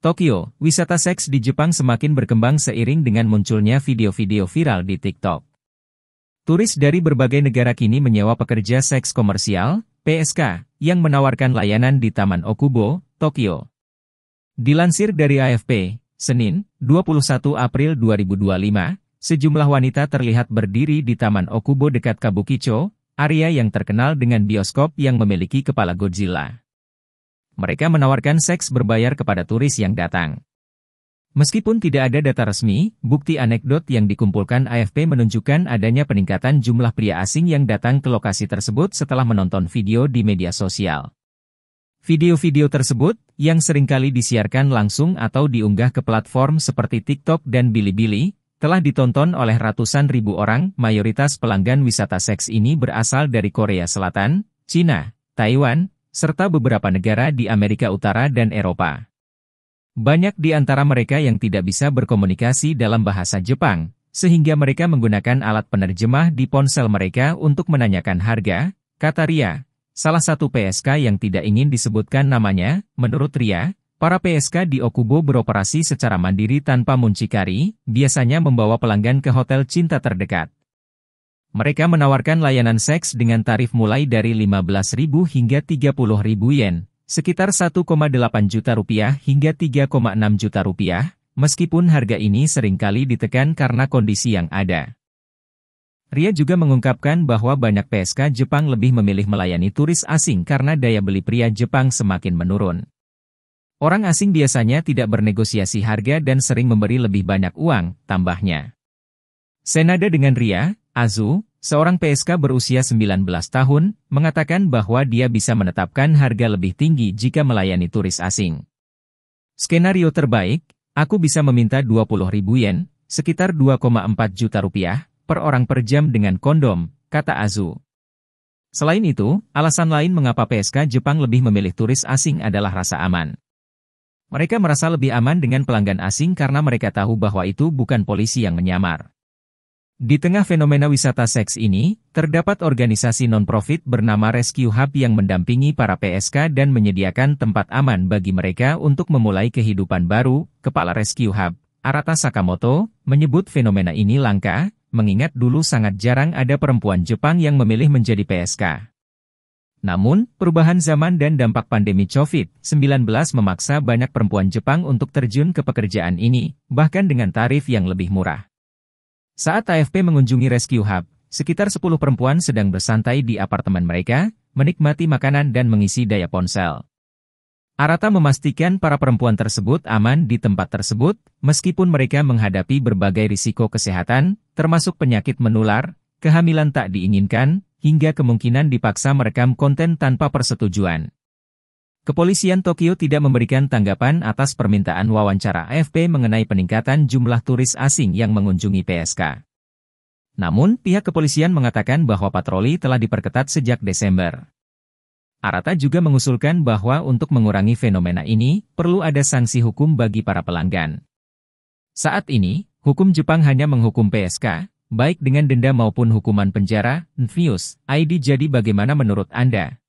Tokyo, wisata seks di Jepang semakin berkembang seiring dengan munculnya video-video viral di TikTok. Turis dari berbagai negara kini menyewa pekerja seks komersial, PSK, yang menawarkan layanan di Taman Okubo, Tokyo. Dilansir dari AFP, Senin, 21 April 2025, sejumlah wanita terlihat berdiri di Taman Okubo dekat Kabukicho, area yang terkenal dengan bioskop yang memiliki kepala Godzilla. Mereka menawarkan seks berbayar kepada turis yang datang. Meskipun tidak ada data resmi, bukti anekdot yang dikumpulkan AFP menunjukkan adanya peningkatan jumlah pria asing yang datang ke lokasi tersebut setelah menonton video di media sosial. Video-video tersebut, yang seringkali disiarkan langsung atau diunggah ke platform seperti TikTok dan Bilibili, telah ditonton oleh ratusan ribu orang. Mayoritas pelanggan wisata seks ini berasal dari Korea Selatan, Cina, Taiwan, serta beberapa negara di Amerika Utara dan Eropa. Banyak di antara mereka yang tidak bisa berkomunikasi dalam bahasa Jepang, sehingga mereka menggunakan alat penerjemah di ponsel mereka untuk menanyakan harga, kata Ria, salah satu PSK yang tidak ingin disebutkan namanya. Menurut Ria, para PSK di Okubo beroperasi secara mandiri tanpa muncikari, biasanya membawa pelanggan ke hotel cinta terdekat. Mereka menawarkan layanan seks dengan tarif mulai dari 15.000 hingga 30.000 yen, sekitar 1,8 juta rupiah hingga 3,6 juta rupiah, meskipun harga ini seringkali ditekan karena kondisi yang ada. Ria juga mengungkapkan bahwa banyak PSK Jepang lebih memilih melayani turis asing karena daya beli pria Jepang semakin menurun. Orang asing biasanya tidak bernegosiasi harga dan sering memberi lebih banyak uang, tambahnya. Senada dengan Ria, Azu, seorang PSK berusia 19 tahun, mengatakan bahwa dia bisa menetapkan harga lebih tinggi jika melayani turis asing. Skenario terbaik, aku bisa meminta 20.000 yen, sekitar 2,4 juta rupiah, per orang per jam dengan kondom, kata Azu. Selain itu, alasan lain mengapa PSK Jepang lebih memilih turis asing adalah rasa aman. Mereka merasa lebih aman dengan pelanggan asing karena mereka tahu bahwa itu bukan polisi yang menyamar. Di tengah fenomena wisata seks ini, terdapat organisasi non-profit bernama Rescue Hub yang mendampingi para PSK dan menyediakan tempat aman bagi mereka untuk memulai kehidupan baru. Kepala Rescue Hub, Arata Sakamoto, menyebut fenomena ini langka, mengingat dulu sangat jarang ada perempuan Jepang yang memilih menjadi PSK. Namun, perubahan zaman dan dampak pandemi COVID-19 memaksa banyak perempuan Jepang untuk terjun ke pekerjaan ini, bahkan dengan tarif yang lebih murah. Saat AFP mengunjungi Rescue Hub, sekitar 10 perempuan sedang bersantai di apartemen mereka, menikmati makanan dan mengisi daya ponsel. Arata memastikan para perempuan tersebut aman di tempat tersebut, meskipun mereka menghadapi berbagai risiko kesehatan, termasuk penyakit menular, kehamilan tak diinginkan, hingga kemungkinan dipaksa merekam konten tanpa persetujuan. Kepolisian Tokyo tidak memberikan tanggapan atas permintaan wawancara AFP mengenai peningkatan jumlah turis asing yang mengunjungi PSK. Namun, pihak kepolisian mengatakan bahwa patroli telah diperketat sejak Desember. Arata juga mengusulkan bahwa untuk mengurangi fenomena ini, perlu ada sanksi hukum bagi para pelanggan. Saat ini, hukum Jepang hanya menghukum PSK, baik dengan denda maupun hukuman penjara. News ID. Jadi bagaimana menurut Anda?